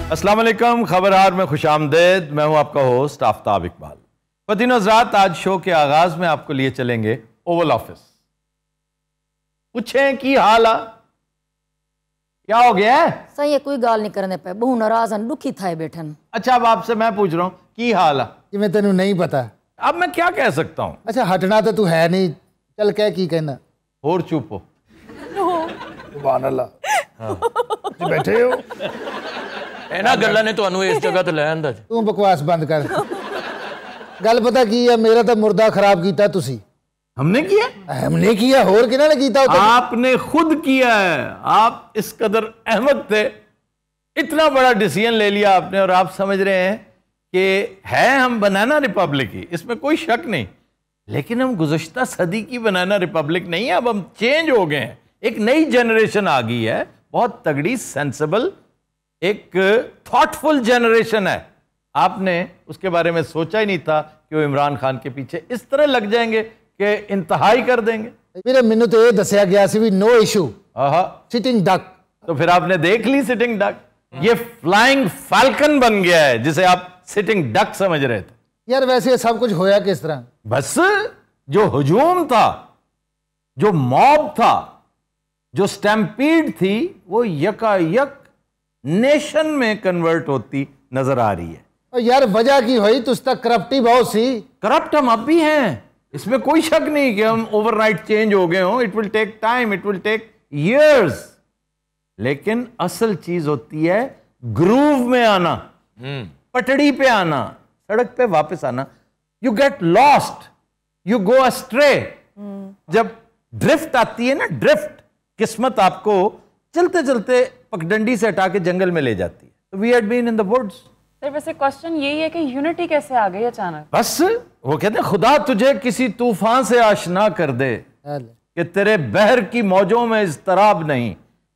अस्सलाम वालेकुम, खबरहार में खुशामदेद। मैं हूं आपका होस्ट आफ्ताब इकबाल। ख़वातीन हज़रात, आज शो के आगाज में आपको लिए चलेंगे ओवल ऑफिस। पूछें की हाल आ, क्या हो गया है? सही कोई गाल नहीं करने पे, बहु नाराज हैं, दुखी था बैठन। अच्छा, अब आपसे मैं पूछ रहा हूं की हाल आ। कि मैं तेनू नहीं पता। अब मैं क्या कह सकता हूं? अच्छा, हटना तो तू है नहीं, चल कह की कहना। और चुप हो। सुभान अल्लाह। बैठे हो ਇਹਨਾਂ ਗੱਲਾਂ ਨੇ ਤੁਹਾਨੂੰ ਇਸ ਜਗ੍ਹਾ ਤੇ ਲੈ ਆਂਦਾ। तू बकवास बंद कर। गल पता की है, मेरा तो मुर्दा खराब किया तुसी। हमने किया? हमने किया, होर किन्हां ने कीता? आपने खुद किया है। आप इस कदर अहमद थे, इतना बड़ा डिसीजन ले लिया आपने, और आप समझ रहे हैं कि है हम बनाना रिपब्लिक ही, इसमें कोई शक नहीं। लेकिन हम गुज़श्ता सदी की बनाना रिपब्लिक नहीं है, अब हम चेंज हो गए हैं। एक नई जनरेशन आ गई है, बहुत तगड़ी, सेंसिबल, एक थॉटफुल जनरेशन है। आपने उसके बारे में सोचा ही नहीं था कि वो इमरान खान के पीछे इस तरह लग जाएंगे कि इंतहाई कर देंगे। मेरे मैनू तो ये दसिया गया सी भी नो इशू, सिटिंग डक। तो फिर आपने देख ली सिटिंग डक। ये फ्लाइंग फैल्कन बन गया है जिसे आप सिटिंग डक समझ रहे थे। यार वैसे सब कुछ होया किस तरह? बस जो हुजूम था, जो मॉब था, जो स्टैम्पीड थी, वो यकायक नेशन में कन्वर्ट होती नजर आ रही है। और यार वजह की हुई, तुझ तक करप्टी बहुत सी। करप्ट हम अब भी हैं, इसमें कोई शक नहीं कि हम ओवरनाइट चेंज हो गए हों। It will take time, it will take years. लेकिन असल चीज होती है ग्रूव में आना, पटड़ी पे आना, सड़क पे वापस आना। You get lost, you go astray. जब ड्रिफ्ट आती है ना, ड्रिफ्ट, किस्मत आपको चलते चलते पगडंडी से हटा के जंगल में ले जाती है। We had been in the woods. Sir वैसे क्वेश्चन यही है कि यूनिटी कैसे आ गई अचानक? बस वो कहते हैं खुदा तुझे किसी तूफान से आशना कर दे कि तेरे बहर की मौजों में इज़्तराब नहीं।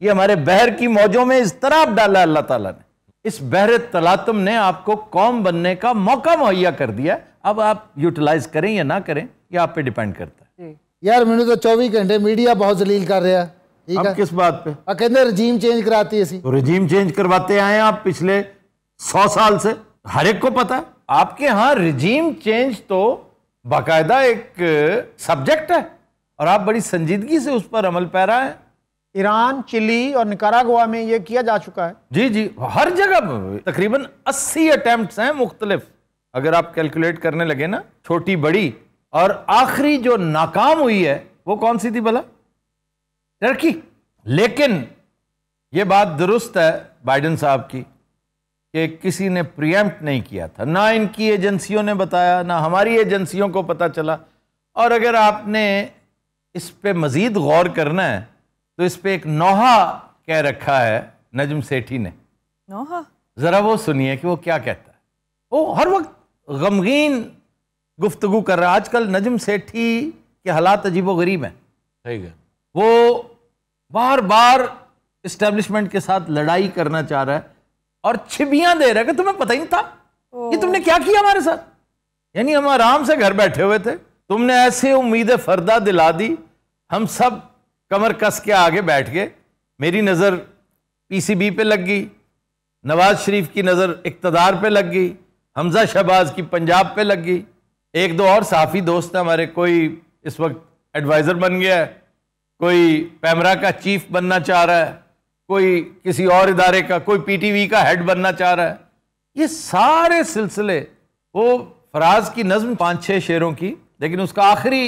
ये हमारे बहर की मौजों में इज़्तराब डाला अल्लाह ताला ने। इस बहर तलातुम ने आपको कौम बनने का मौका मुहैया कर दिया। अब आप यूटिलाइज करें या ना करें, ये आप पे डिपेंड करता है। यार मैंने तो 24 घंटे मीडिया बहुत जलील कर रहा। अब किस बात पे? कहते रजीम चेंज कराती है। तो रजीम चेंज करवाते आए हैं आप पिछले 100 साल से, हर एक को पता है। आपके यहां रजीम चेंज तो बाकायदा एक सब्जेक्ट है और आप बड़ी संजीदगी से उस पर अमल पैरा है। ईरान, चिली और निकारागुआ में यह किया जा चुका है। जी जी, हर जगह तकरीबन 80 अटेम्प्ट्स हैं मुख्तलिफ, अगर आप कैलकुलेट करने लगे ना, छोटी बड़ी। और आखिरी जो नाकाम हुई है वो कौन सी थी भला? टर्की। लेकिन यह बात दुरुस्त है बाइडेन साहब की कि किसी ने प्रीएम्प्ट नहीं किया था, ना इनकी एजेंसियों ने बताया, ना हमारी एजेंसियों को पता चला। और अगर आपने इस पे मजीद गौर करना है तो इस पे एक नोहा कह रखा है नजम सेठी ने। नोहा? जरा वो सुनिए कि वो क्या कहता है। वो हर वक्त गमगीन गुफ्तगू कर रहा है। आजकल नजम सेठी के हालात अजीबो गरीब हैं। सही है। वो बार बार इस्टेब्लिशमेंट के साथ लड़ाई करना चाह रहा है और छिबियां दे रहा है कि तुम्हें पता ही नहीं था ये तुमने क्या किया हमारे साथ। यानी हम आराम से घर बैठे हुए थे, तुमने ऐसे उम्मीदें फर्दा दिला दी, हम सब कमर कस के आगे बैठ गए। मेरी नज़र पीसीबी पे लग गई, नवाज शरीफ की नज़र इक्तदार पे लग गई, हमजा शहबाज की पंजाब पे लग गई, एक दो और साफ़ी दोस्त हैं हमारे, कोई इस वक्त एडवाइज़र बन गया है, कोई पैमरा का चीफ बनना चाह रहा है, कोई किसी और इदारे का, कोई पीटीवी का हेड बनना चाह रहा है। ये सारे सिलसिले, वो फराज की नज्म 5-6 शेरों की, लेकिन उसका आखिरी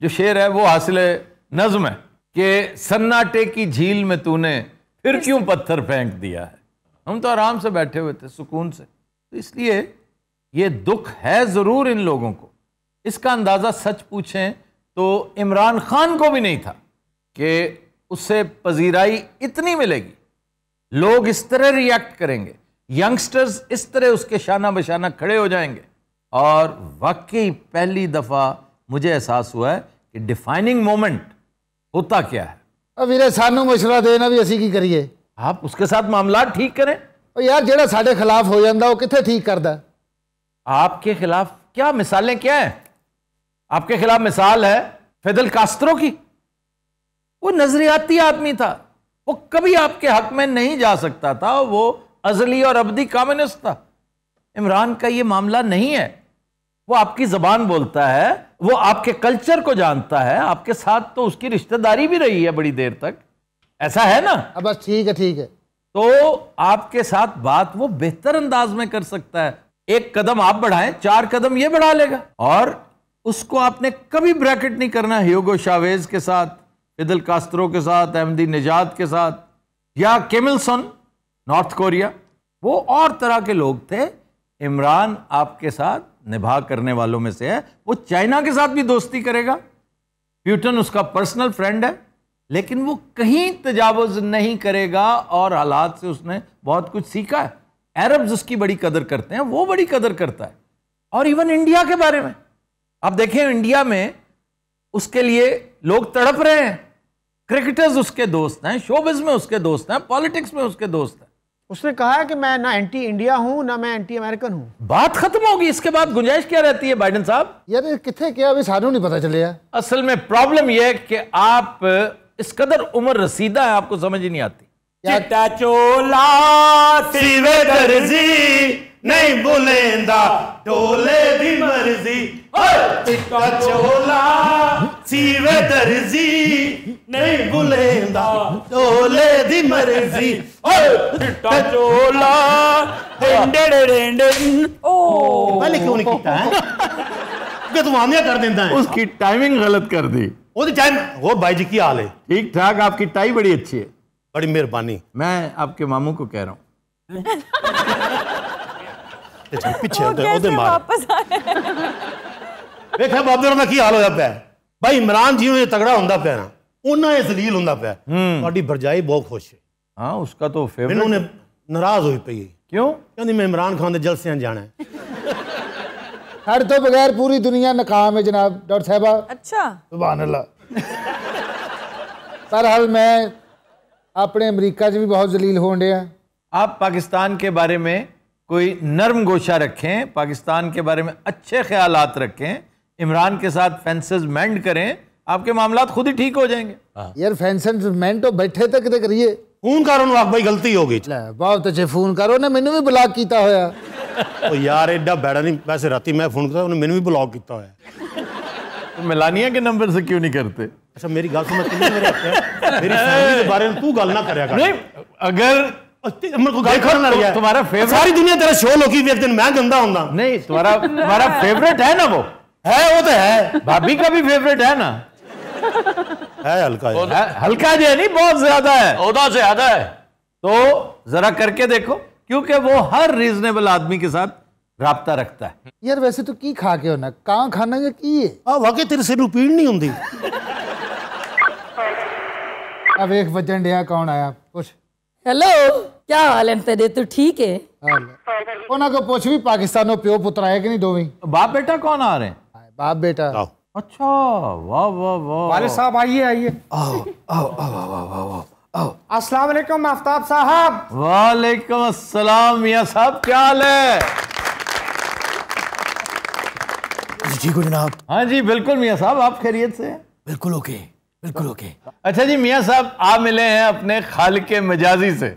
जो शेर है वो हासिल नज्म है कि सन्नाटे की झील में तूने फिर क्यों पत्थर फेंक दिया है। हम तो आराम से बैठे हुए थे सुकून से। तो इसलिए ये दुख है ज़रूर इन लोगों को। इसका अंदाज़ा सच पूछें तो इमरान खान को भी नहीं था कि उससे पजीराई इतनी मिलेगी, लोग इस तरह रिएक्ट करेंगे, यंगस्टर्स इस तरह उसके शाना बशाना खड़े हो जाएंगे। और वाकई पहली दफ़ा मुझे एहसास हुआ है कि डिफाइनिंग मोमेंट होता क्या है। अब वीरे सानू मशवरा देना भी असी की करिए। आप उसके साथ मामला ठीक करें। और यार जेड़ा साडे खिलाफ हो जाता वो कितने ठीक करता? आपके खिलाफ क्या मिसालें क्या है? आपके खिलाफ मिसाल है फिदेल कास्त्रो की। वो नजरियाती आदमी था, वो कभी आपके हक में नहीं जा सकता था, वो अजली और अबदी कम्युनिस्ट था। इमरान का ये मामला नहीं है। वो आपकी जबान बोलता है, वो आपके कल्चर को जानता है, आपके साथ तो उसकी रिश्तेदारी भी रही है बड़ी देर तक, ऐसा है ना? अब बस ठीक है, ठीक है। तो आपके साथ बात वो बेहतर अंदाज में कर सकता है। एक कदम आप बढ़ाएं, 4 कदम ये बढ़ा लेगा। और उसको आपने कभी ब्रैकेट नहीं करना ह्यूगो शावेज के साथ, फिदल कास्त्रो के साथ, अहमदी निजाद के साथ, या किम इल सुंग नॉर्थ कोरिया। वो और तरह के लोग थे। इमरान आपके साथ निभा करने वालों में से है। वो चाइना के साथ भी दोस्ती करेगा, प्यूटन उसका पर्सनल फ्रेंड है, लेकिन वो कहीं तजावुज नहीं करेगा और हालात से उसने बहुत कुछ सीखा है। अरब्स उसकी बड़ी कदर करते हैं, वो बड़ी कदर करता है। और इवन इंडिया के बारे में आप देखें, इंडिया में उसके लिए लोग तड़प रहे हैं। क्रिकेटर्स उसके दोस्त हैं, शोबिज में उसके दोस्त हैं, पॉलिटिक्स में उसके दोस्त हैं। उसने कहा है कि मैं ना एंटी इंडिया हूं ना मैं एंटी अमेरिकन हूं। बात खत्म होगी। इसके बाद गुंजाइश क्या रहती है बाइडेन साहब? यार ये कितने क्या अभी सानू नहीं पता चले। असल में प्रॉब्लम यह है कि आप इस कदर उम्र रसीदा है, आपको समझ ही नहीं आती। चिट्टा चोला सीवे दर्जी नहीं बुलेंदा टोले दी मर्जी। चिट्टा चोला सीवे दर्जी नहीं बुलेंदा टोले दी मर्जी। चिट्टा चोला पहले क्यों नहीं किया है? कि तुम आमिया कर देता है। उसकी टाइमिंग गलत कर दी। वो टाइम और भाई जी की हाल है? ठीक ठाक। आपकी टाई बड़ी अच्छी है। बड़ी मेहरबानी। मैं आपके मामू को कह रहा हूं। पीछे वापस देखा बाबे का की हाल होया पिया भाई। इमरान जी में तगड़ा होंदा पिया ना, उन्हें जलील होंदा पिया। ਤੁਹਾਡੀ भरजाई बहुत खुश है। हाँ, उसका तो फेवरेट। मैंने नाराज हुई पई। क्यों? कहती मैं इमरान खान के जलसे जाना है। हर तो बगैर पूरी दुनिया नाकाम है जनाब डॉक्टर साहबा। अच्छा, सुभान अल्लाह। बहरहाल मैं अपने अमेरिका च भी बहुत जलील होने डया। आप पाकिस्तान के बारे में कोई नरम गोशा रखें, पाकिस्तान के बारे में अच्छे ख्यालात रखें, इमरान के साथ फेंसेस मेंड करें, आपके मामलात खुद ही ठीक हो जाएंगे। यार फेंसेस मेंड तो बैठे तक ते करिए। फोन करो ना भाई, गलती हो गई। बहुत अच्छे फोन करो ने मैनू भी ब्लॉक किया होया। ओ यार एडा बैड़ा नहीं। वैसे राती मैं फोन करता उन्हें मैनू भी ब्लॉक किया होया। तो मिलानिया के नंबर से क्यों नहीं करते? अच्छा मेरी गल सुन, मेरी फैमिली के बारे में तू गल ना करया कर। नहीं, अगर देखो तुम्हारा फेवरेट, सारी दुनिया तेरा शो लोगी एक दिन मैं गंदा होंदा। नहीं, तुम्हारा फेवरेट है ना? वो है, वो तो है। भाभी का भी फेवरेट है ना? है हल्का हल्का जो है नहीं, बहुत ज्यादा है। ओदा से ज्यादा है। तो जरा करके देखो, क्योंकि वो हर रीजनेबल आदमी के साथ राब्ता रखता है। यार वैसे तो की खा के होना, कहाँ खाना या की है? वाकई तेरे सिर पीड़ नहीं होंदी। अब एक वजन डया कौन आया कुछ? हेलो, क्या हाल है तेरे? तू ठीक है? उन्होंने को पूछ भी पाकिस्तानों प्यो पुत्र आए कि नहीं दोवें? बाप बेटा कौन आ रहे हैं? बाप बेटा। अच्छा, वाह वाह वाह। वाले साहब आइए आइए। अस्सलाम वालेकुम आफ्ताब साहब। वालेकुम अस्सलाम मियां साहब, क्या हाल है? ठीक हो जनाब? हाँ जी बिल्कुल मियां साहब, आप खैरियत से? बिल्कुल ओके, बिल्कुल ओके। अच्छा जी मियां साहब, आप मिले हैं अपने खालिके मजाजी से।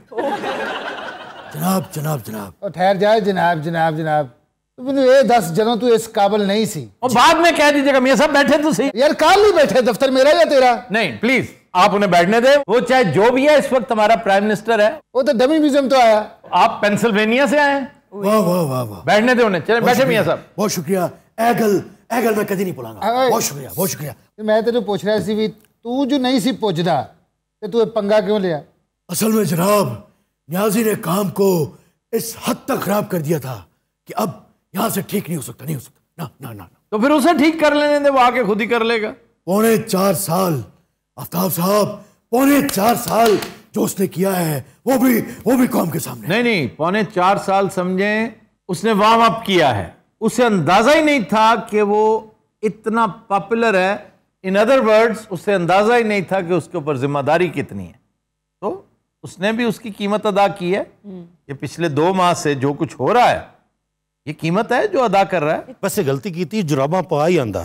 जनाब जनाब जनाब। ठहर जाए जनाब जनाब जनाब। तू मैंने ये दस जनों तू इस काबिल नहीं सी। और बाद में कह दीजिएगा मियां साहब बैठे तो सही। यार काल नहीं बैठे, दफ्तर मेरा या तेरा? नहीं प्लीज, आप उन्हें बैठने दें। वो चाहे जो भी है, इस वक्त हमारा प्राइम मिनिस्टर है। वो तो डमी म्यूजियम तो आया। आप पेंसिल्वेनिया से आए हैं। वाह वाह वाह वाह। बैठने दे उन्हें। चले बैठे मियां साहब। बहुत शुक्रिया। एगल एगल मैं कभी नहीं भुलांगा। बहुत शुक्रिया, बहुत शुक्रिया। मैं तेरे पूछ रहा सी भी तू जो नहीं सी पुछदा ते तू पंगा क्यों लिया? असल में जनाब न्याजी ने काम को इस हद तक खराब कर दिया था कि अब यहाँ से ठीक नहीं हो सकता, नहीं हो सकता। ना ना ना, ना। तो फिर उसे ठीक कर लेने दे, वो आके खुद ही कर लेगा। 4.5 साल आफ्ताब साहब, 4.5 साल जो उसने किया है वो भी कौम के सामने। नहीं नहीं, 4.5 साल समझे उसने वार्म अप किया है। उसे अंदाजा ही नहीं था कि वो इतना पॉपुलर है। इन अदर वर्ड्स, उसे अंदाजा ही नहीं था कि उसके ऊपर जिम्मेदारी कितनी है। तो उसने भी उसकी कीमत अदा की है। ये पिछले 2 माह से जो कुछ हो रहा है, ये कीमत है जो अदा कर रहा है। बस गलती की थी, जुराबा पा ही आंदा।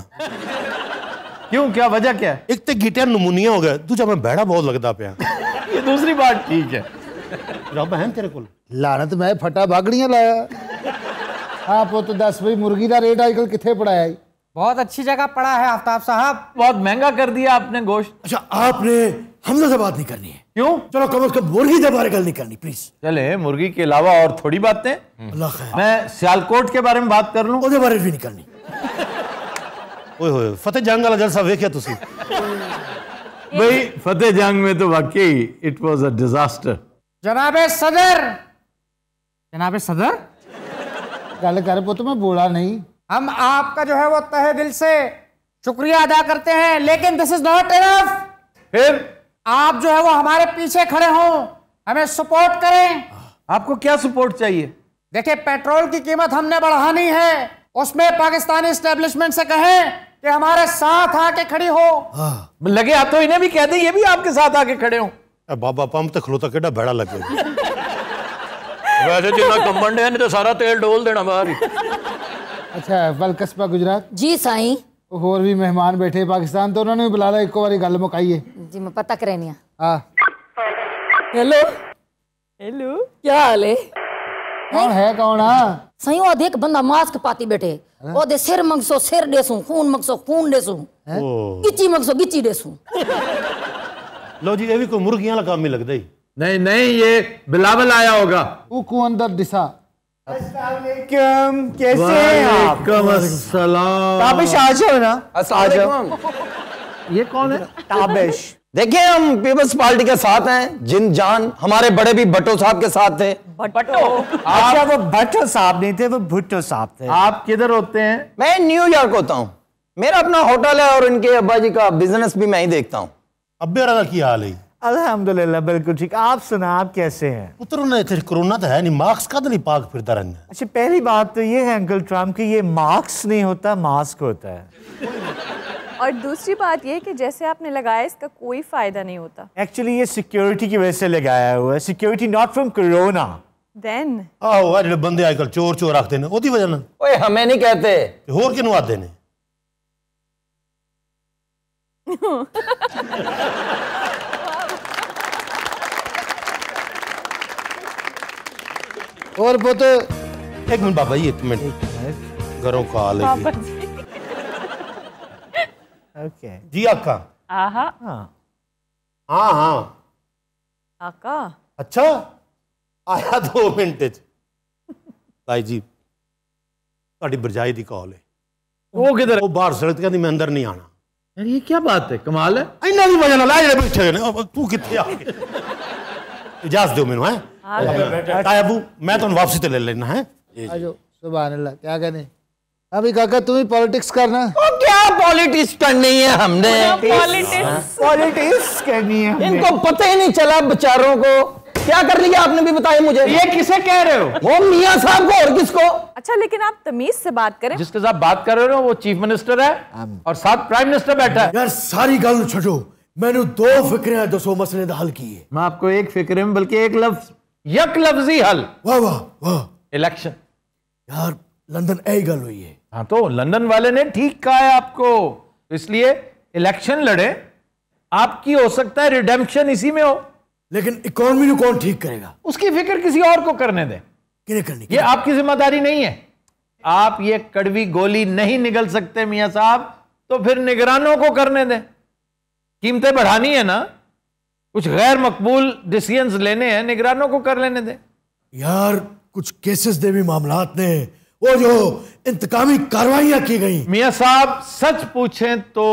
क्यों, क्या वजह क्या है? एक तो गिटिया नमूनिया हो गया, दूजा मैं बैड़ा बहुत लगता पिया। ये दूसरी बात ठीक है। रब है तेरे को लानत मैं फटा बागड़ियां लाया। हाँ पुत दस भाई मुर्गी का रेट आजकल कितने पड़ाया? बहुत अच्छी जगह पड़ा है आफ्ताब साहब। बहुत महंगा कर दिया आपने गोश्त। अच्छा आपने हमजा से बात नहीं करनी है? क्यों? चलो कम से कम मुर्गी के बारे गल नहीं करनी प्लीज। चले मुर्गी के अलावा और थोड़ी बातें। अल्लाह खैर। मैं सियालकोट के बारे में बात कर लूं। ਉਹਦੇ बारे भी नहीं करनी। ओए होए फतेह जंग वाला जलसा वेख्या तुसी? भाई फतेह जंग में तो वाकई इट वाज अ डिजास्टर। जनाबे सदर, जनाबे सदर, गल कर पुत, मैं बोला नहीं। हम आपका जो है वो तहे दिल से शुक्रिया अदा करते हैं, लेकिन दिस इज नॉट इनफ। फिर आप जो है वो हमारे पीछे खड़े हों, हमें सपोर्ट करें। आपको क्या सपोर्ट चाहिए? देखिए पेट्रोल की कीमत हमने बढ़ानी है, उसमें पाकिस्तानी एस्टेब्लिशमेंट से कहें कि हमारे साथ आके खड़ी हो। लगे हाथों इन्हें भी कह दें ये भी आपके साथ आके खड़े हो। बाबा पंप तो खलोता केड़ा भेड़ा लगे। वैसे जितना कम्बन है नहीं तो सारा तेल डोल देना बाहर ही। अच्छा वल कस्बा गुजरात जी साईं। होर भी मेहमान बैठे पाकिस्तान, तो उन्होंने भी बुला ला, एक बारी गल मुकाइए। जी मैं पता करेनी है। हाँ हेलो हेलो, क्या हाल है? कौन है कौन? हाँ सही वो देख बंदा मास्क पाती बैठे, ओ दे सिर मंगसो सिर देसू, खून मंगसो खून देसू, गिच्ची मंगसो गिच्ची देसू। लो जी ये भी कोई मुर्गियां वाला काम ही लगता ही। नहीं नहीं ये बिलावल आया होगा। उकू अंदर दिशा। कैसे हैं आप? वालेकुम अस्सलाम। ताबिश आ जाओ ना। आ जाओ। ये कौन है? ताबिश देखिए हम पीपल्स पार्टी के साथ हैं, जिन जान हमारे बड़े भी भट्टो साहब के साथ थे। भट्टो? अच्छा वो भट्टो साहब नहीं थे, वो भुट्टो साहब थे। आप किधर होते हैं? मैं न्यूयॉर्क होता हूँ, मेरा अपना होटल है और इनके अब्बा जी का बिजनेस भी मैं ही देखता हूँ। अब्बे राजा की हाल है? अल्हम्दुलिल्लाह बिल्कुल ठीक। आप सुना, आप कैसे हैं? पुत्र ने तेरे कोरोना तो है नहीं, मास्क का नहीं पाक फिरता रहना। अच्छा पहली बात तो ये है अंकल ट्रम्प की ये मास्क नहीं होता, मास्क होता है। और दूसरी बात ये कि जैसे आपने लगाया इसका कोई फायदा नहीं होता। एक्चुअली ये सिक्योरिटी की वजह से लगाया हुआ है, सिक्योरिटी नॉट फ्रॉम कोरोना। देन आहो जेडे बंदे आजकल चोर चोर रखते हैं ओदी वजह ना। ओए हमें नहीं कहते, होर किनू आते ने। और पुत एक मिनट बाबा जी, एक मिनट घरों का हाल है ओके जी आका। आहा हाँ हाँ हाँ आका अच्छा आया 2 मिनट भाई जी ਤੁਹਾਡੀ ਬਰਜਾਈ ਦੀ ਕਾਲ ਹੈ। वो किधर? ਉਹ ਬਾਹਰ ਸੜਕ ਕਹਿੰਦੀ ਮੈਂ ਅੰਦਰ ਨਹੀਂ ਆਣਾ। यार ये क्या बात है, कमाल है। ਇਹਨਾਂ ਦੀ ਵਜ੍ਹਾ ਨਾਲ ਆ ਜਿਹੜੇ ਬੈਠੇ ਨੇ ਤੂੰ ਕਿੱਥੇ ਆ ਕੇ इजाजत दो मैनू है तायाबू मैं तो वापसी तो ले लेना है। आजो सुभान अल्लाह। क्या कहने अभी काका तुम ही पॉलिटिक्स करना। क्या पॉलिटिक्स करनी है हमने? पॉलिटिक्स करनी है हमें। इनको पता ही नहीं चला बेचारों को, क्या कर लिया आपने भी बताया मुझे। ये किसे कह रहे हो? वो मियां साहब को और किसको? अच्छा लेकिन आप तमीज से बात करें। जिसके साथ बात कर रहे हो वो चीफ मिनिस्टर है और साथ प्राइम मिनिस्टर बैठा है। यार सारी गल छो, मैंने 2 फिक्रें दसो मसले दा हल किए। मैं आपको एक फिक्र में बल्कि एक लफ्ज यक लफ्जी हल। वाह वाह वाह। इलेक्शन। यार लंदन यही गल हुई है। हाँ तो लंदन वाले ने ठीक कहा है आपको, इसलिए इलेक्शन लड़े, आपकी हो सकता है रिडेम्पशन इसी में हो। लेकिन इकोनॉमी को कौन ठीक करेगा? उसकी फिक्र किसी और को करने दें, किन्हें करनी? ये आपकी जिम्मेदारी नहीं है। आप ये कड़वी गोली नहीं निगल सकते मियां साहब, तो फिर निगरानों को करने दें। कीमतें बढ़ानी है ना, कुछ गैर मकबूल डिसीजंस लेने हैं, निगरानों को कर लेने दें। यार कुछ केसेस दे भी मामलात ने वो जो इंतकामी कार्रवाइयां की गई। मियां साहब सच पूछें तो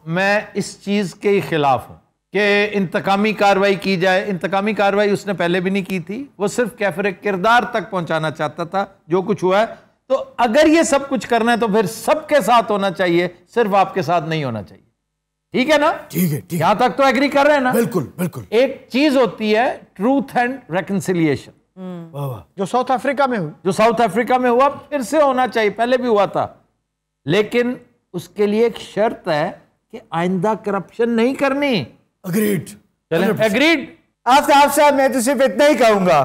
मैं इस चीज के खिलाफ हूं कि इंतकामी कार्रवाई की जाए। इंतकामी कार्रवाई उसने पहले भी नहीं की थी, वो सिर्फ कैफरे किरदार तक पहुंचाना चाहता था जो कुछ हुआ है। तो अगर ये सब कुछ करना है तो फिर सबके साथ होना चाहिए, सिर्फ आपके साथ नहीं होना चाहिए। ठीक है ना? ठीक है, ठीक। यहां तक तो एग्री कर रहे हैं ना? बिल्कुल बिल्कुल। एक चीज होती है ट्रूथ एंड रेकन्सिलिएशन, जो साउथ अफ्रीका में हुई, जो साउथ अफ्रीका में हुआ, फिर से होना चाहिए, पहले भी हुआ था, लेकिन उसके लिए एक शर्त है कि आइंदा करप्शन नहीं करनी। अग्रीड। चलें, एग्रीड। आप मैं तो सिर्फ इतना ही कहूंगा,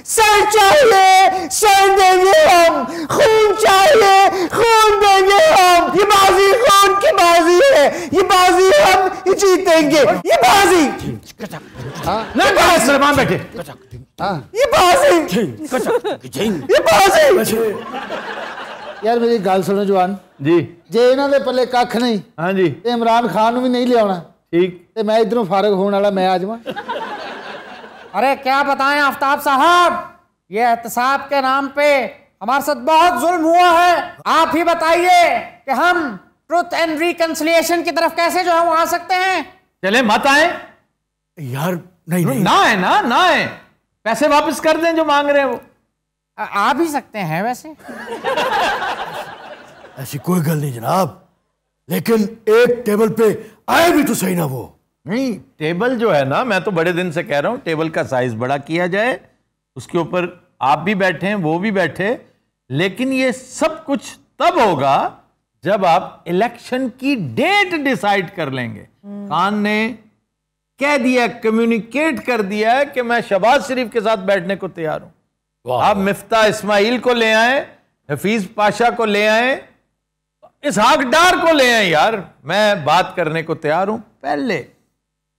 सर चाहिए सर देंगे हम, खून चाहिए खून देंगे हम। ये बाजी खून की बाजी है, ये बाजी हम जीतेंगे, ये बाजी। ना सलमान बैठे। ये बाजी ये बाजी। यार मेरी गल सुनो जवान जी जे इन्हां दे पल्ले कख नहीं हाँ जी ते इमरान खान नूं भी नहीं लियाउणा ठीक ते मैं इधरों फारग होने वाला मैं आ जावां। अरे क्या बताएं आफ्ताब साहब, ये एहतसाब के नाम पे हमारे साथ बहुत जुल्म हुआ है। आप ही बताइए कि हम ट्रुथ एंड रिकंसिलिएशन की तरफ कैसे जो है वो आ सकते हैं। चले मत आए यार नहीं नहीं ना है ना है, पैसे वापस कर दें जो मांग रहे हैं वो। आ भी सकते हैं वैसे। ऐसी कोई गल नहीं जनाब, लेकिन एक टेबल पे आए भी तो सही ना वो। नहीं टेबल जो है ना, मैं तो बड़े दिन से कह रहा हूं टेबल का साइज बड़ा किया जाए, उसके ऊपर आप भी बैठे हैं वो भी बैठे, लेकिन ये सब कुछ तब होगा जब आप इलेक्शन की डेट डिसाइड कर लेंगे। खान ने कह दिया, कम्युनिकेट कर दिया है कि मैं शहबाज शरीफ के साथ बैठने को तैयार हूं। आप मिफ्ता इस्माइल को ले आए, हफीज पाशा को ले आए, इसहाक डार को ले आए, यार मैं बात करने को तैयार हूं। पहले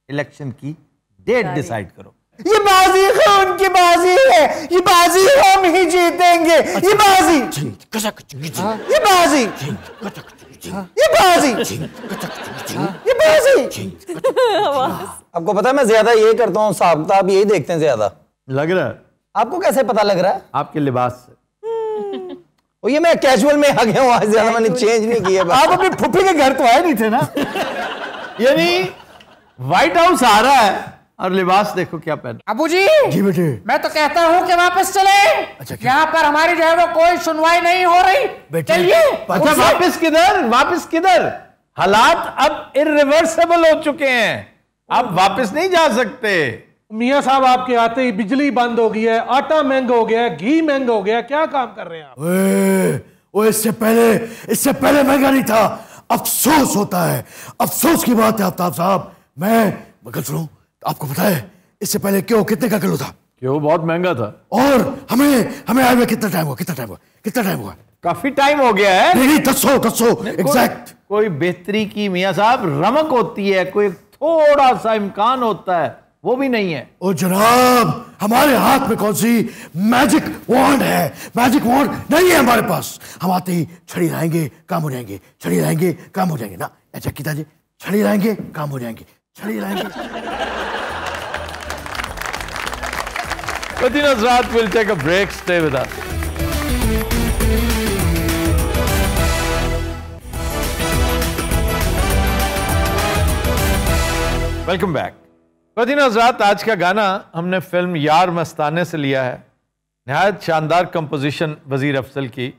इलेक्शन की डेट डिसाइड करो। ये बाजी खून की बाजी है, ये बाजी हम ही जीतेंगे। ये बाजी ये बाजी ये बाजी ये बाजी। आपको पता है मैं ज्यादा ये करता हूँ, हिसाब किताब यही देखते हैं ज्यादा। लग रहा है आपको कैसे पता लग रहा है? आपके लिबास से। और ये मैं कैजुअल में आ गया हूँ, आज ज्यादा मैंने चेंज नहीं किया। आप अपनी फुप्पी के घर तो आए नहीं थे ना। यानी व्हाइट हाउस आ रहा है और लिबास देखो क्या पहना। अबू जी जी बेटे, मैं तो कहता हूँ कि वापस चले। यहाँ पर हमारी जो है वो कोई सुनवाई नहीं हो रही। बेटे, चलिए। अच्छा वापस किधर, वापस किधर? हालात अब इरिवर्सिबल हो चुके हैं, आप वापस नहीं जा सकते। मियां साहब आपके आते ही बिजली बंद हो गई है, आटा महंगा हो गया है, घी महंगा हो गया है, क्या काम कर रहे हैं आप? ओए इससे पहले महंगा नहीं था। अफसोस होता है, अफसोस की बात है आफ्ताब साहब। मैं मगर सुनो, आपको पता है इससे पहले क्यों कितने का किलो था? क्यों बहुत महंगा था। और हमें आए हुए कितना टाइम हुआ? काफी टाइम हो गया है। नहीं 10 एग्जैक्ट। कोई बेहतरी की मियां साहब रमक होती है, कोई थोड़ा सा इम्कान होता है, वो भी नहीं है। ओ जनाब, हमारे हाथ में कौन सी मैजिक वॉन्ड है? मैजिक वॉन्ड नहीं है हमारे पास। हम आते ही छड़ी लाएंगे काम हो जाएंगे, छड़ी लाएंगे काम हो जाएंगे ना। अच्छा किता जी, छड़ी लाएंगे काम हो जाएंगे, छड़ी लाएंगे। Hazrat, we'll take a break. Stay with us. Welcome back. हजरात, आज का गाना हमने फिल्म यार मस्ताने से लिया है। नहायत शानदार कंपोजिशन वजीर अफजल की,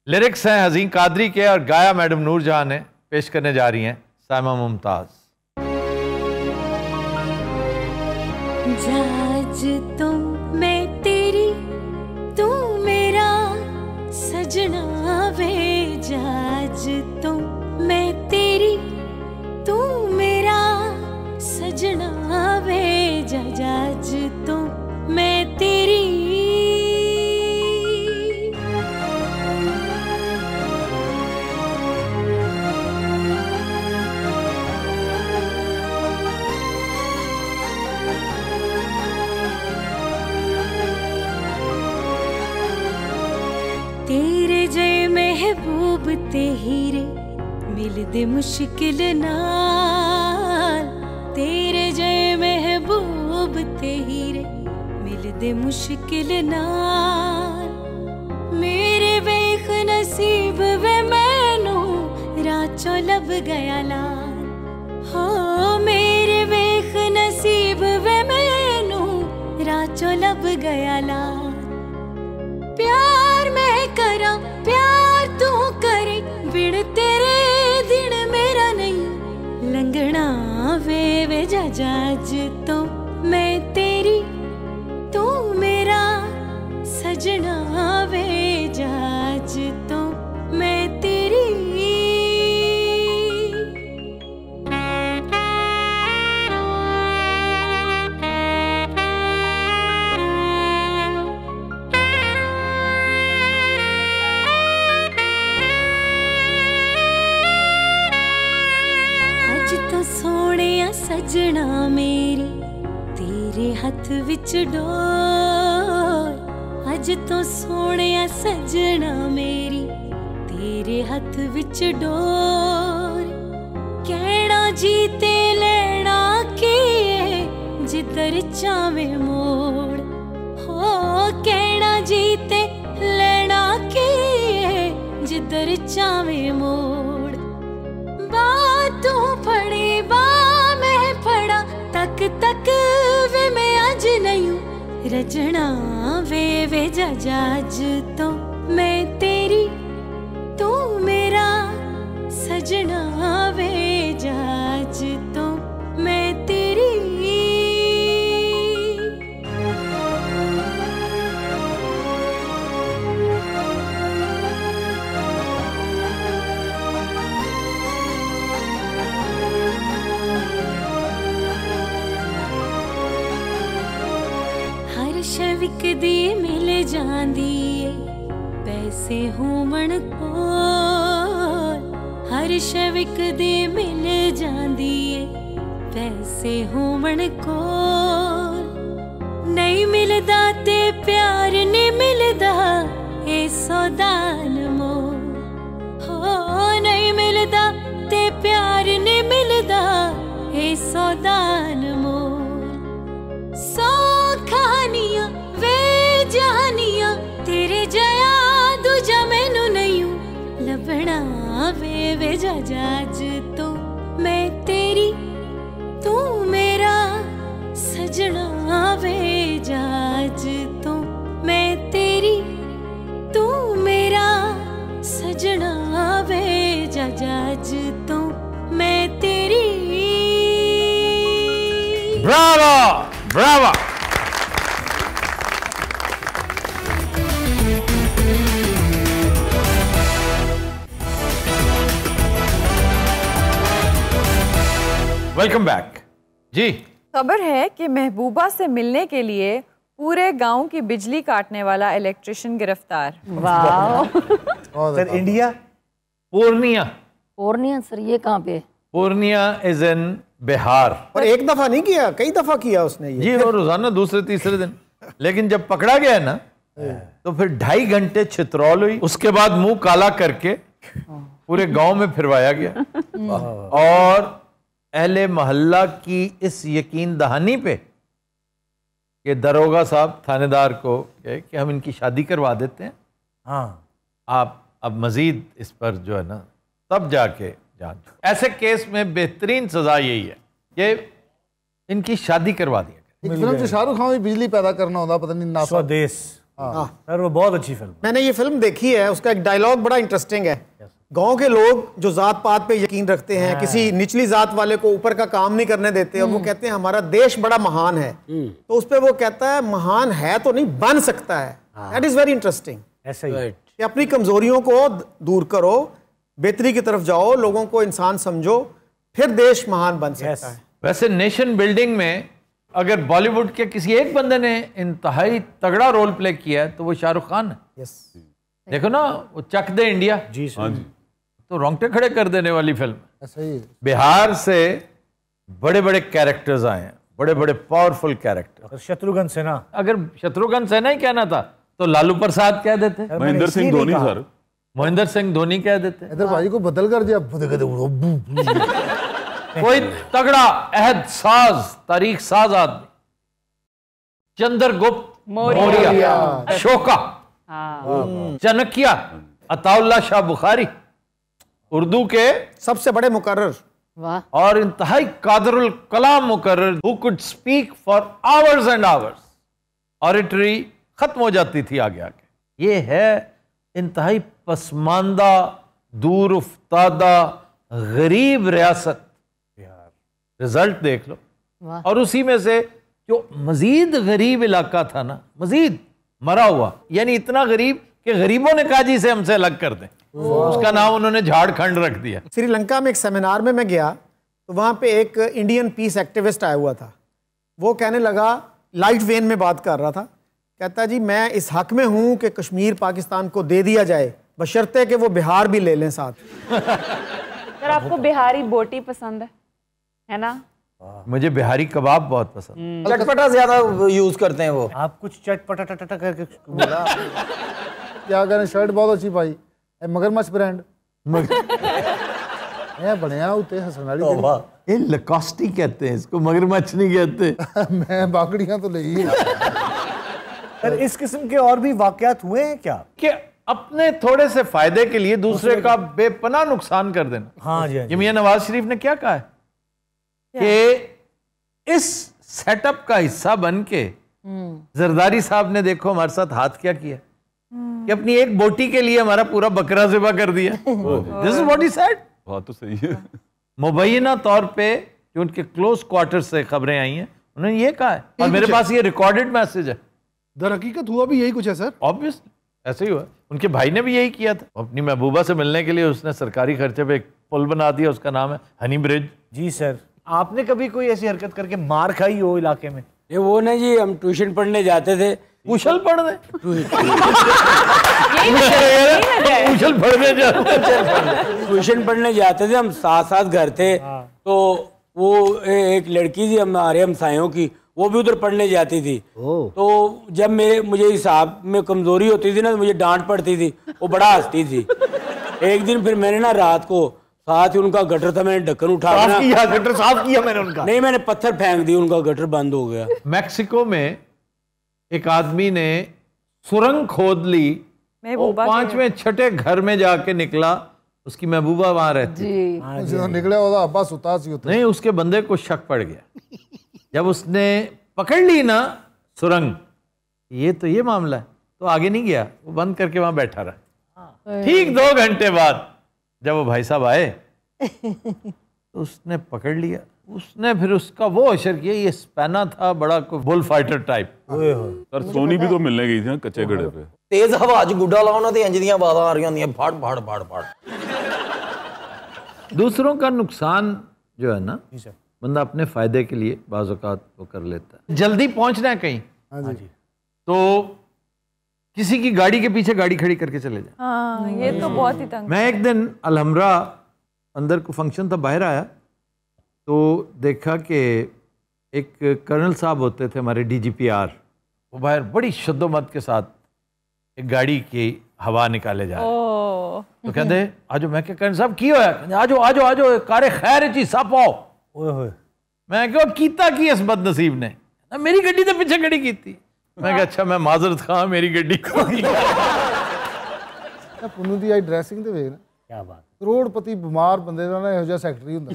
लिरिक्स हैं हज़ीन कादरी के और गाया मैडम नूर जहां ने। पेश करने जा रही हैं साइमा मुमताज। जाज तो मैं तेरी, तू मेरा सजना वे। जाज तो मैं तेरी, तू मेरा सजना वे। जाज तो मैं तेरी। तेरे जय महबूब ते हीरे मिलदे मुश्किल नाल। तेरे जय महबूब ते हीरे मिलदे मुश्किल नाल। मेरे वेख नसीब वे मैनू राचों लब गया लाल। हो मेरे वेख नसीब वे मैनू राचों लब गया लाल। प्यार मैं करा प्यार तू करे, बिन तेरे दिन मेरा नहीं लंघना वे। जाज तो मैं तेरी, तू मेरा सजना वे। जाज तो मैं तेरी। सजना मेरी तेरे हथ विच डोर अज तो सोहणिया सजना मेरी तेरे हथ विच डोर कहना जी ते लेना के जिधर चावे मोड़ हो कहना जी ते लेना के जिधर चावे मोड़ बातों फड़ी बा मैं फड़ा तक तक वे मैं अज नहीं रजना वे जज तो मैं तेरी तू मेरा सजना वे जज तो मैं तेरी शविक दी मिल जांदी पैसे होमण कोल हर शविक दी मिल जांदी पैसे होमण कोल नहीं मिलदा ते प्यार नहीं मिलदा ए सौदान मोल हो नहीं मिलदा ते प्यार नहीं मिलदा ए सौदान मोल सौ कहानियां वे जहानियां तेरे जया दूजा मैनू नहीं लभना वे जज तो मैं तेरी तू मेरा सजना वे जज तो मैं तेरी तू मेरा सजना वे जज तो मैं तेरी ब्रावो ब्रावो वेलकम बैक जी। खबर है कि महबूबा से मिलने के लिए पूरे गांव की बिजली काटने वाला इलेक्ट्रिशियन गिरफ्तार। वाह sir India Purnia Purnia sir ये कहाँ पे? Purnia is in Bihar. और एक दफा नहीं किया, कई दफा किया उसने ये। जी वो रोजाना दूसरे तीसरे दिन, लेकिन जब पकड़ा गया ना तो फिर 2.5 घंटे छितरौल हुई, उसके बाद मुंह काला करके पूरे गांव में फिरवाया गया और अहले मोहल्ला की इस यकीन दहानी पे कि दरोगा साहब थानेदार को कि हम इनकी शादी करवा देते हैं, हाँ आप अब मजीद इस पर जो है ना तब जाके जांच। ऐसे केस में बेहतरीन सजा यही है कि इनकी शादी करवा दिया। एक फिल्म से शाहरुख खान भी बिजली पैदा करना होता, पता नहीं ना स्वदेश। सर वो बहुत अच्छी फिल्म। मैंने ये फिल्म देखी है, उसका एक डायलॉग बड़ा इंटरेस्टिंग है। गांव के लोग जो जात पात पे यकीन रखते हैं, किसी निचली जात वाले को ऊपर का काम नहीं करने देते और वो कहते हैं हमारा देश बड़ा महान है, तो उस पर वो कहता है महान है तो नहीं बन सकता है। That is very interesting. ऐसा ही कि अपनी कमजोरियों को दूर करो, बेहतरी की तरफ जाओ, लोगों को इंसान समझो, फिर देश महान बन सकता है। वैसे नेशन बिल्डिंग में अगर बॉलीवुड के किसी एक बंदे ने इंतहाई तगड़ा रोल प्ले किया है तो वो शाहरुख खान है। देखो ना वो चक दे इंडिया जी तो रोंगटे खड़े कर देने वाली फिल्म। ऐसा ही बिहार से बड़े बड़े कैरेक्टर्स आए हैं, बड़े बड़े पावरफुल कैरेक्टर। शत्रुघ्न सिन्हा, अगर शत्रुघ्न सिन्हा ही कहना था तो लालू प्रसाद कह देते, महेंद्र सिंह धोनी सर, महेंद्र सिंह धोनी कह देते। इधर भाई को बदल कर दिया। कोई तगड़ा अहद साज तारीख साज आदमी, चंद्रगुप्त मौर्य, अशोका, चाणक्य, अताउल्ला शाह बुखारी, उर्दू के सबसे बड़े मुकर्रर और इंतहाई कादरुल कलाम मुकर्रर who could speak for hours and hours. Oratory खत्म हो जाती थी आगे आगे। ये है इंतहाई पसमानदा, दूर उफ्तादा, गरीब रियासत। रिजल्ट देख लो। और उसी में से जो मजीद गरीब इलाका था ना, मजीद मरा हुआ, यानी इतना गरीब कि गरीबों ने कहा जी से हमसे अलग कर दें, उसका नाम उन्होंने झारखंड रख दिया। श्रीलंका में एक सेमिनार में मैं गया तो वहाँ पे एक इंडियन पीस एक्टिविस्ट आया हुआ था। वो कहने लगा, लाइट वेन में बात कर रहा था, कहता जी मैं इस हक में हूँ कि कश्मीर पाकिस्तान को दे दिया जाए, बशर्ते कि वो बिहार भी ले लें साथ। सर आपको बिहारी बोटी पसंद है ना? मुझे बिहारी कबाब बहुत पसंद। चटपटा ज्यादा यूज करते हैं वो। आप कुछ चटपटा टटा करके बोला। क्या करें, शर्ट बहुत अच्छी पाई, मगरमच्छ ब्रांड बनया उते हसन वाली। ये लकोस्टी कहते हैं इसको, मगरमच्छ नहीं कहते। मैं बाकड़ियां तो ले ही। सर इस किस्म के और भी वाकयात हुए हैं क्या कि अपने थोड़े से फायदे के लिए दूसरे का बेपनाह नुकसान कर देना? हाँ जी, ये मियां नवाज शरीफ ने क्या कहा है कि इस सेटअप का हिस्सा बन के जरदारी साहब ने देखो हमारे साथ हाथ क्या किया कि अपनी एक बोटी के लिए हमारा पूरा बकरा ज़िबा कर दिया। This is what he said. बात तो सही है। मुबैना तौर पे जो उनके क्लोज क्वार्टर से खबरें आई हैं उन्होंने ये कहा है, और मेरे पास ये रिकॉर्डेड मैसेज है। दर हकीकत हुआ भी यही कुछ है सर। ऑब्वियस ऐसे ही हुआ। उनके भाई ने भी यही किया था। अपनी महबूबा से मिलने के लिए उसने सरकारी खर्चे पे एक पुल बना दिया, उसका नाम है हनी ब्रिज। जी सर, आपने कभी कोई ऐसी हरकत करके मार खाई हो इलाके में? ये वो ना जी, हम ट्यूशन पढ़ने जाते थे। कुशल पढ़ने ट्यूशन पढ़ने जाते थे हम, साथ साथ घर थे। तो वो एक लड़की थी हमारे हमसायों की, वो भी उधर पढ़ने जाती थी। तो जब मुझे हिसाब में कमजोरी होती थी ना, तो मुझे डांट पड़ती थी, वो बड़ा हंसती थी। एक दिन फिर मैंने ना रात को साथ ही उनका गटर था, मैंने ढक्कन उठा गटर साफ किया मैंने उनका। नहीं, मैंने पत्थर फेंक दिया, उनका गटर बंद हो गया। मैक्सिको में एक आदमी ने सुरंग खोद ली, वो 5वें छठे घर में जाके निकला, उसकी महबूबा वहां रहती। निकले अब्बा सुता सी होता। नहीं, उसके बंदे को शक पड़ गया। जब उसने पकड़ ली ना सुरंग, ये मामला है, तो आगे नहीं गया, वो बंद करके वहां बैठा रहा। ठीक 2 घंटे बाद जब वो भाई साहब आए तो उसने पकड़ लिया। उसने फिर उसका वो अशर किया, ये स्पैना था बड़ा कोई bull fighter type. Sir Soni भी तो मिलने गई थी ना कच्चे गड़े पे। तेज हवा च गुड्डा लाओ ना, तो इंज दियां आवाज़ां आ रही होंदियां, फाड़ फाड़ फाड़ फाड़। दूसरों का नुकसान जो है ना, बंदा अपने फायदे के लिए बाज़ औक़ात वो कर लेता है। जल्दी पहुंचना है कहीं, तो किसी की गाड़ी के पीछे गाड़ी खड़ी करके चले जाए। हाँ, ये तो बहुत ही तंग। मैं एक दिन अलहमरा अंदर को फंक्शन था, बाहर आया तो देखा कि एक कर्नल साहब होते थे हमारे DGPR, वो बाहर बड़ी शद्दोमत के साथ एक गाड़ी की हवा निकाले जा रहे। तो कहते आजो, मैं क्या कर्नल साहब की होया, आजो आजो आजो कारे खैर ची साफ आओ। मैं क्यों कीता की इस बदनसीब ने, मेरी गड्डी तो पीछे खड़ी की थी। मैं कहा अच्छा, मैं माजरत खां, मेरी गड्डी पुनू दी आई ड्रेसिंग ते वेख ना, क्या बात। करोड़पति बीमार बंदे दा ना इहो जिहा सैकटरी हुंदा।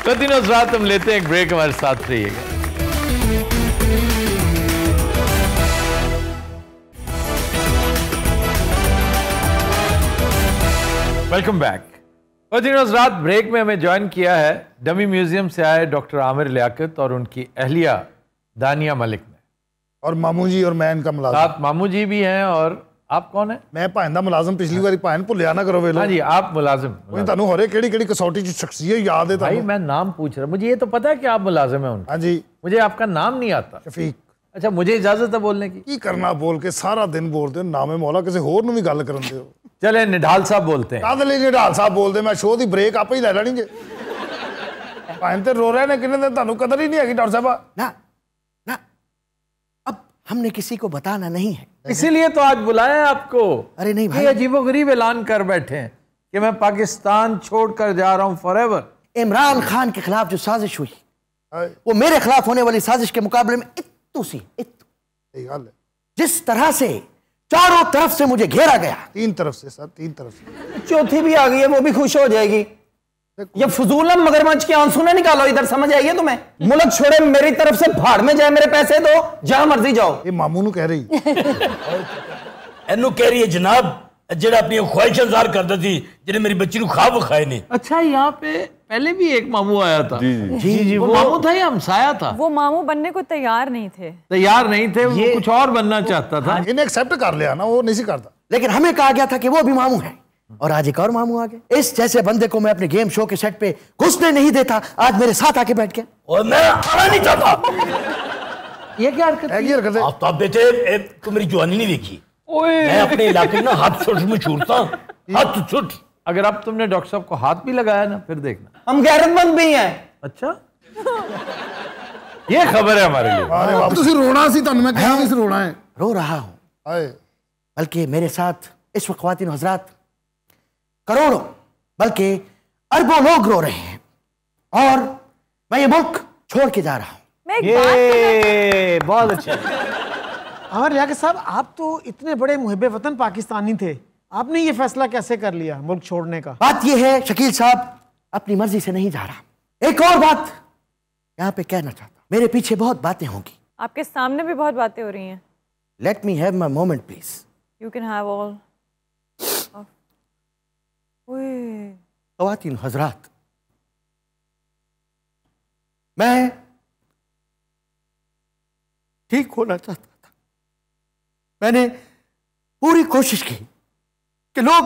तो दिनों रात हम लेते हैं एक ब्रेक, हमारे साथ रहिएगा। Welcome back. और दिनों रात ब्रेक में हमें ज्वाइन किया है डमी म्यूजियम से आए डॉक्टर आमिर लियाकत और उनकी अहलिया दानिया मलिक ने। और मामू जी और मैं इनका मुलाजिम। साथ मामू जी भी हैं। और आप कौन है? मैं भाइन दा मुलाजिम, पिछली बारी भाइन भुलिया ना करो वेलो। हाँ जी, आप मुलाजिम। तुहानू होरे केड़ी कसौटी च शख्सियत याद है? भाई मैं नाम पूछ रहा, मुझे ये तो पता है कि आप मुलाजिम हैं उनके। हाँ जी। मुझे आपका नाम नहीं आता। शफीक। अच्छा, मुझे इजाजत है बोलने की? करना बोल के सारा दिन बोलते हो, नामे मौला किसी होर नूं भी गल करन दिओ। चले निढाल साहब बोलते हैं। कादे लई निढाल साहब बोलते, मैं शो दी ब्रेक आपे ही ले लेनी जे। भाइन ते रो रहे ने किन्ने दिन, तुहानू कदर ही नहीं हैगी डॉक्टर साहब। ना ना, अब हमने किसी को बताना नहीं है, इसीलिए तो आज बुलाया है आपको। अरे नहीं भाई, अजीबोगरीब ऐलान कर बैठे हैं कि मैं पाकिस्तान छोड़कर जा रहा हूं फॉरएवर। इमरान खान के खिलाफ जो साजिश हुई, वो मेरे खिलाफ होने वाली साजिश के मुकाबले में इत्तू सी इत्तू। जिस तरह से चारों तरफ से मुझे घेरा गया, 3 तरफ से सर, 3 तरफ से। चौथी भी आ गई है, वो भी खुश हो जाएगी। ये फजूल मगरमच्छ के आंसू ना निकालो, इधर समझ आइए तुम्हें। मुल्क छोड़े, मेरी तरफ से भाड़ में जाए, मेरे पैसे दो, जहां मर्जी जाओ। ये मामू नू कह रही एनू कह रही है जनाब, जेड़ा अपनी ख्वाहिशां ज़ाहिर करता थी, जिन्हें मेरी बच्ची को ख्वाब खाए नहीं। अच्छा, यहाँ पे पहले भी एक मामू आया था। जी, वो मामू था या हमसाया था? वो मामू बनने को तैयार नहीं थे। वो कुछ और बनना चाहता था। इन्हें एक्सेप्ट कर लिया ना, वो नहीं करता। लेकिन हमें कहा गया था कि वो भी मामू है, और आज एक और मामू आ गए। इस जैसे बंदे को मैं अपने गेम शो के सेट पे घुसने नहीं देता, आज मेरे साथ आके बैठ गया। और मैं आना नहीं चाहता। ये क्या हरकत है? आफ्ताब बेटे, तू मेरी जवानी नहीं देखी। मैं अपने इलाके में हाथ छुट में छूटता, हाथ छुट। अगर अब तुमने डॉक्टर साहब को हाथ भी लगाया ना फिर देखना हम गैरतमंद भी हैं। अच्छा ये खबर है हमारे लिए। ਤੁਸੀਂ ਰੋਣਾ ਸੀ ਤੁਹਾਨੂੰ ਮੈਂ ਕਿਹਾ ਵੀ ਰੋਣਾ ਹੈ। रो रहा हूं बल्कि मेरे साथ इस वक्त ख्वातीन हजरात करोड़ों बल्कि अरबों लोग रो रहे हैं और मैं ये मुल्क छोड़ के जा रहा हूं। ये बहुत अच्छा। और यार साहब आप तो इतने बड़े मुहिब वतन पाकिस्तानी थे, आपने ये फैसला कैसे कर लिया मुल्क छोड़ने का? बात ये है शकील साहब, अपनी मर्जी से नहीं जा रहा। एक और बात यहाँ पे कहना चाहता हूँ, मेरे पीछे बहुत बातें होंगी, आपके सामने भी बहुत बातें हो रही हैं। Let me have my moment please. You can have all. ख्वातीन हजरात, मैं ठीक होना चाहता था। मैंने पूरी कोशिश की कि लोग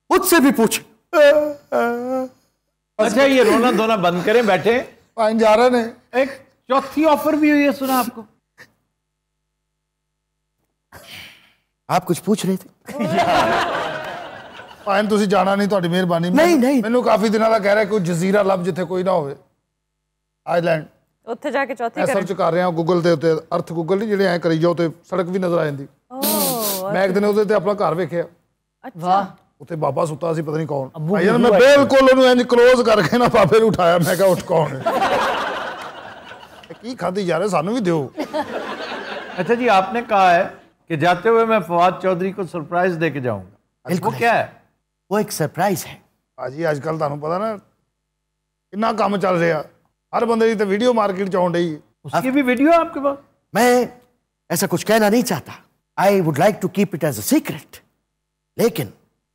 मुझसे भी पूछे। अच्छा ये रोना धोना बंद करें, बैठे जा रहे ने। एक चौथी ऑफर भी हुई है, सुना आपको? आप कुछ पूछ रहे थे? ਭਾਵੇਂ ਤੁਸੀਂ ਜਾਣਾ ਨਹੀਂ, ਤੁਹਾਡੀ ਮਿਹਰਬਾਨੀ। ਨਹੀਂ ਮੈਨੂੰ ਕਾਫੀ ਦਿਨਾਂ ਦਾ ਕਹਿ ਰਿਹਾ ਕੋਈ ਜਜ਼ੀਰਾ ਲੱਭ ਜਿੱਥੇ ਕੋਈ ਨਾ ਹੋਵੇ, ਆਈਲੈਂਡ। ਉੱਥੇ ਜਾ ਕੇ ਚੌਥੀ ਮੈਂ ਸਰਚ ਕਰ ਰਿਹਾ ਗੂਗਲ ਦੇ ਉੱਤੇ, ਅਰਥ ਗੂਗਲ ਨਹੀਂ ਜਿਹੜੇ ਐ ਕਰੀ ਜਾਓ ਤੇ ਸੜਕ ਵੀ ਨਜ਼ਰ ਆ ਜਾਂਦੀ। ਮੈਂ ਇੱਕ ਦਿਨ ਉਹਦੇ ਤੇ ਆਪਣਾ ਘਰ ਵੇਖਿਆ। ਅੱਛਾ। ਉੱਥੇ ਬਾਬਾ ਸੁੱਤਾ ਸੀ, ਪਤਾ ਨਹੀਂ ਕੌਣ। ਭਾਈ ਯਾਰ ਮੈਂ ਬਿਲਕੁਲ ਉਹਨੂੰ ਇੰਜ ਕਲੋਜ਼ ਕਰਕੇ ਨਾ ਬਾਬੇ ਨੂੰ ਉਠਾਇਆ। ਮੈਂ ਕਿਹਾ ਉੱਠ, ਕੌਣ ਹੈ? ਕੀ ਖਾਦੀ ਜਾ ਰਹੇ, ਸਾਨੂੰ ਵੀ ਦਿਓ। अच्छा जी आपने कहा है कि जाते हुए मैं फवाद चौधरी को सरप्राइज दे के जाऊंगा, वो क्या है? वो एक सरप्राइज है। ਭਾਜੀ ਅੱਜ ਕੱਲ ਤੁਹਾਨੂੰ ਪਤਾ ਨਾ ਕਿੰਨਾ ਕੰਮ ਚੱਲ ਰਿਹਾ, हर बंदे की तो वीडियो मार्केट च आउण डई। उसकी भी वीडियो है आपके पास? मैं ऐसा कुछ कहना नहीं चाहता, I would like to keep it as a secret, लेकिन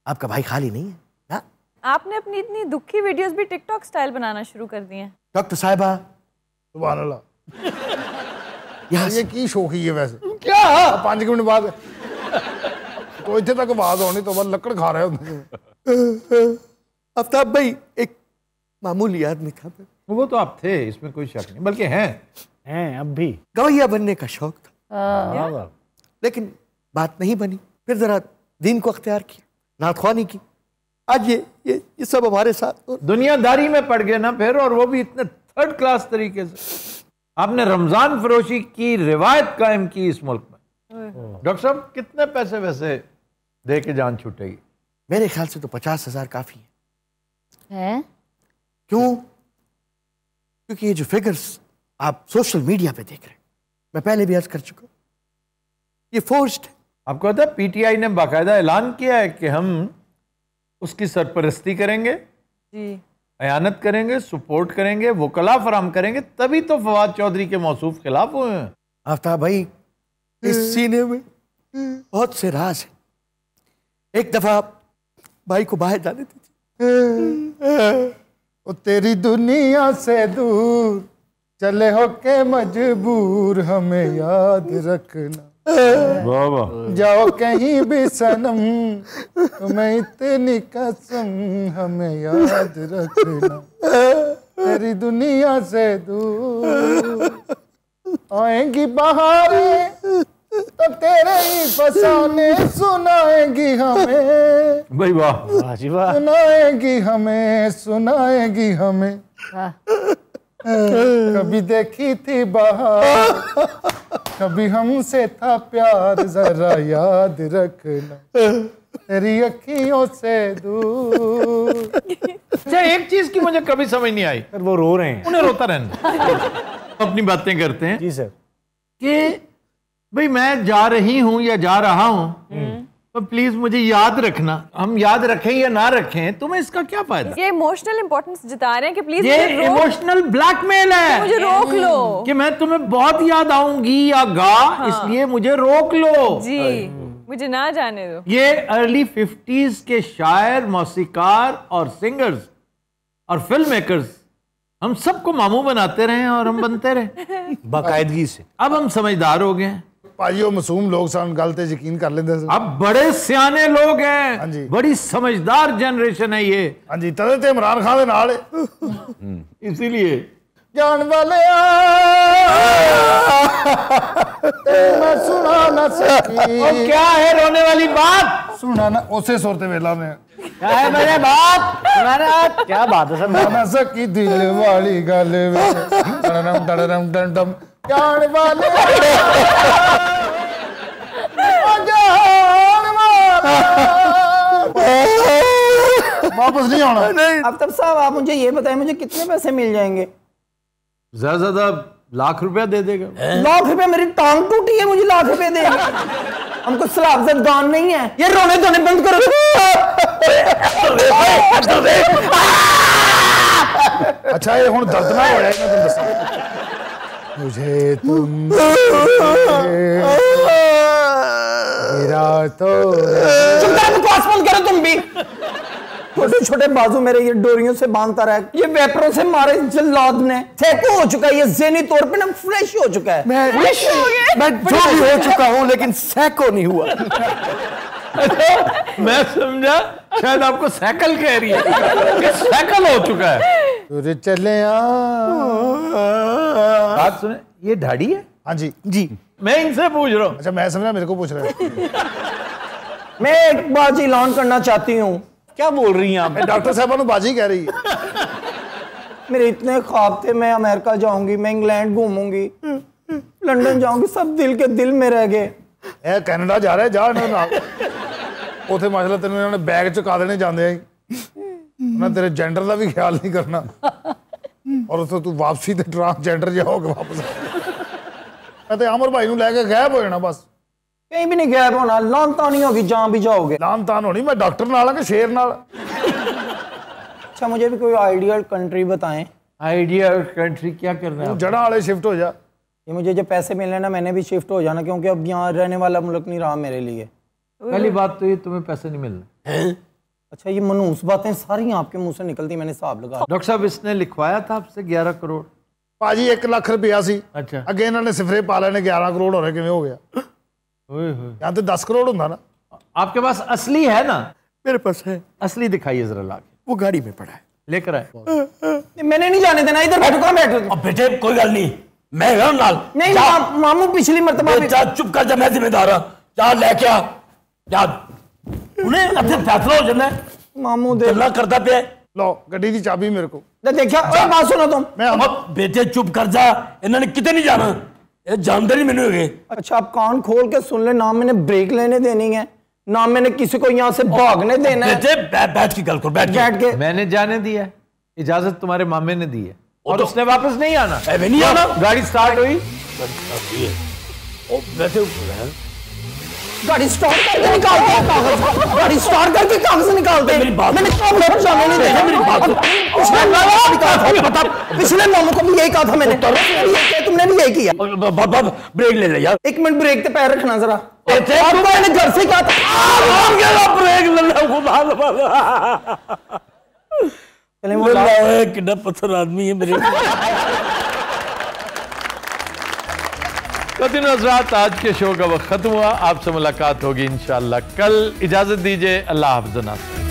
आपका भाई खाली नहीं है ना? आपने अपनी इतनी दुखी वीडियोस भी टिकटॉक स्टाइल बनाना शुरू कर दी हैं। डॉक्टर साहिबा सुभान अल्लाह, ये की शौकी है वैसे? क्या 5 मिनट बाद तो इतने तक आवाज आने तो बाद लकड़ खा रहे होंगे। आफ्ताब भाई एक मामूली आदमी था, वो तो आप थे, इसमें कोई शक नहीं, बल्कि हैं अब भी। गवैया बनने का शौक था, लेकिन बात नहीं बनी। फिर जरा दीन को अख्तियार किया, नातख्वानी की। आज ये सब हमारे साथ दुनियादारी में पड़ गए ना फिर, और वो भी इतने थर्ड क्लास तरीके से। आपने रमजान फरोशी की रिवायत कायम की इस मुल्क में। डॉक्टर साहब कितने पैसे वैसे दे के जान छूटेगी? मेरे ख्याल से तो 50,000 काफी है। क्यों? क्योंकि ये जो फिगर्स आप सोशल मीडिया पे देख रहे हैं, मैं पहले भी अर्ज कर चुका, ये फोर्स्ड है। आपको पता है पीटीआई ने बाकायदा ऐलान किया है कि हम उसकी सरपरस्ती करेंगे जी, अयानत करेंगे, सपोर्ट करेंगे, वकला फराम करेंगे, तभी तो फवाद चौधरी के मौसूफ खिलाफ हुए हैं। आफ्ताब भाई इस सीने में बहुत से राज है। एक दफा भाई को बाहर जाने दीजिए। ओ तेरी दुनिया से दूर चले हो के मजबूर, हमें याद रखना। जाओ कहीं भी सनम, तुम्हें इतनी कसम, हमें याद रखना। तेरी दुनिया से दूर आएंगी बहारें तो तेरे ही फसाने सुनाएंगी हमें। भाई वाह जी वाह। सुनाएंगी हमें कभी देखी थी बहार, कभी हमसे था प्यार, जरा याद रखना तेरी अखियों से दूर। अच्छा एक चीज की मुझे कभी समझ नहीं आई, वो रो रहे हैं, उन्हें रोता रहना। अपनी बातें करते हैं जी सर, कि भाई मैं जा रही हूं या जा रहा हूं, तो प्लीज मुझे याद रखना। हम याद रखें या ना रखें, तुम्हें इसका क्या फायदा? ये इमोशनल इंपॉर्टेंस जता रहे हैं कि प्लीज ये इमोशनल ब्लैकमेल है, मुझे रोक लो कि मैं तुम्हें बहुत याद आऊंगी या गा, इसलिए मुझे रोक लो जी, मुझे ना जाने दो। ये अर्ली 50s के शायर, मौसीकार और सिंगर्स और फिल्म मेकर्स हम सबको मामू बनाते रहे और हम बनते रहे बाकायदगी से। अब हम समझदार हो गए हैं भाई, वो मासूम लोग सन गल ते यकीन कर लेंदे। अब बड़े सियाने लोग हैं, हाँ जी, बड़ी समझदार जनरेशन है ये। हाँ जी, तदे ते इमरान खान दे नाल इसीलिए जान वाले मैं सुना ना सकी। क्या है रोने वाली बात? सुना ना उसे सुर ते वेला ने क्या है मेरे बाप तुम्हारा? क्या बात है सर? ना सकी दिल वाली गल वे टड़रम टड़रम टम जान वाले वापस नहीं आना। आफ्ताब साहब आप मुझे ये बताएं, मुझे कितने पैसे मिल जाएंगे? ज्यादा से ज्यादा लाख रुपया दे देगा। लाख रुपया? मेरी टांग टूटी है, मुझे लाख रुपया देंगे? हमको सलाब गान नहीं है। ये रोने धोने बंद करो। अच्छा ये हुण दर्द ना होया, मैं तुम दसा मुझे तुम मेरा तो बकवास बंद करो तुम भी। छोटे छोटे बाजू मेरे ये डोरियों से बांधता रहा, ये वेपरों से मारे जल्लाद ने। सैको हो चुका है ये, ज़हनी तौर पे ना फ्रेश हो चुका है। मैं जो भी हो चुका हूं लेकिन सैको नहीं हुआ। मैं समझा शायद आपको साइकिल कह रही है कि साइकिल हो चुका है। चले बात सुने, ये ढाड़ी है? हाँ जी जी मैं इनसे पूछ रहा हूँ। अच्छा मैं समझा मेरे को पूछ रहा है। मैं एक बात ऐलान करना चाहती हूँ। क्या बोल रही हैं आप? डॉक्टर साहब बाजी कह रही है। मेरे इतने ख्वाब थे, मैं अमेरिका जाऊंगी, मैं इंग्लैंड घूमूंगी, लंदन जाऊंगी, सब दिल के दिल में रह गए। ए कनाडा जा रहा है, जा उथे माशाल्लाह तेन इन्होंने बैग चुका देने जाते ना, तेरे जेंडर का भी ख्याल नहीं करना और उस तू वापसी ते ट्रांसजेंडर जाओगे वापस। मैं तो अमर भाई लैके गायब हो जाना बस। कहीं भी नहीं गायब होना, लान तान ही होगी जहां भी जाओगे। लान तान होनी, मैं डॉक्टर नाल के शेर नाल। अच्छा मुझे भी कोई आइडियल कंट्री बताएं। आइडियल कंट्री क्या करना है? जड़ा वाले शिफ्ट हो जा। ये मुझे जब पैसे मिलने ना मैंने भी शिफ्ट हो जाना, क्योंकि अब यहाँ रहने वाला मुल्क नहीं रहा मेरे लिए। पहली बात तो ये तुम्हें पैसे नहीं मिलने। अच्छा ये मनूस बातें सारी आपके मुंह से निकलती, मैंने हिसाब लगा। डॉक्टर साहब इसने लिखवाया था आपसे 11 करोड़। भाजी 1 लाख रुपया सी। अच्छा अगे इन्होंने सिफरे पा लेने 11 करोड़ हो रहे, किवें हो गया? यहाँ तो 10 करोड़ होता ना। आपके पास असली है ना? मेरे पास है। असली दिखाइए जरा लाके। वो गाड़ी में पड़ा है, लेकर आए। मैंने नहीं जाने देना, इधर बैठो। कहाँ बैठो? अब बेटे कोई गल नहीं, मैं हूं नाल। नहीं मामू पिछली मरतबा चुप कर जा, मैं जिम्मेदार हां। जा लेके आ, जा उन्हें अपने फैसला हो जाना। मामू दे गल्ला करता पे। लो गड्डी की चाबी मेरे को। देखा बात सुनो तुम। मैं बेटे चुप कर जा, इन्होंने कितने नहीं जाना, ये जानते नहीं मैंने हो। अच्छा आप कान खोल के सुन ले, ना मैंने ब्रेक लेने देनी है, ना मैंने किसी को यहाँ से भागने देना है। बैठ की गल करो, बैठ के। मैंने जाने दिया है, इजाजत तुम्हारे मामे ने दी है और उसने वापस नहीं आना। नहीं आना। गाड़ी स्टार्ट हुई, गाड़ी स्टार्ट करके निकालते हैं कागज, गाड़ी स्टार्ट करके कागज निकालते हैं। मैंने कब लोग जाने नहीं देना। मेरी बात बता, पिछले मामू को भी यही कहा था मैंने, तुमने भी यही किया। ब्रेक ले ले यार। 1 मिनट ब्रेक पे पैर रखना जरा। मैंने घर से कहा था ब्रेक ले ले। कितना पत्थर आदमी है मेरे। तो दिन हज़रात आज के शो का वक्त खत्म हुआ। आपसे मुलाकात होगी इंशाअल्लाह कल। इजाजत दीजिए, अल्लाह हाफ़िज़।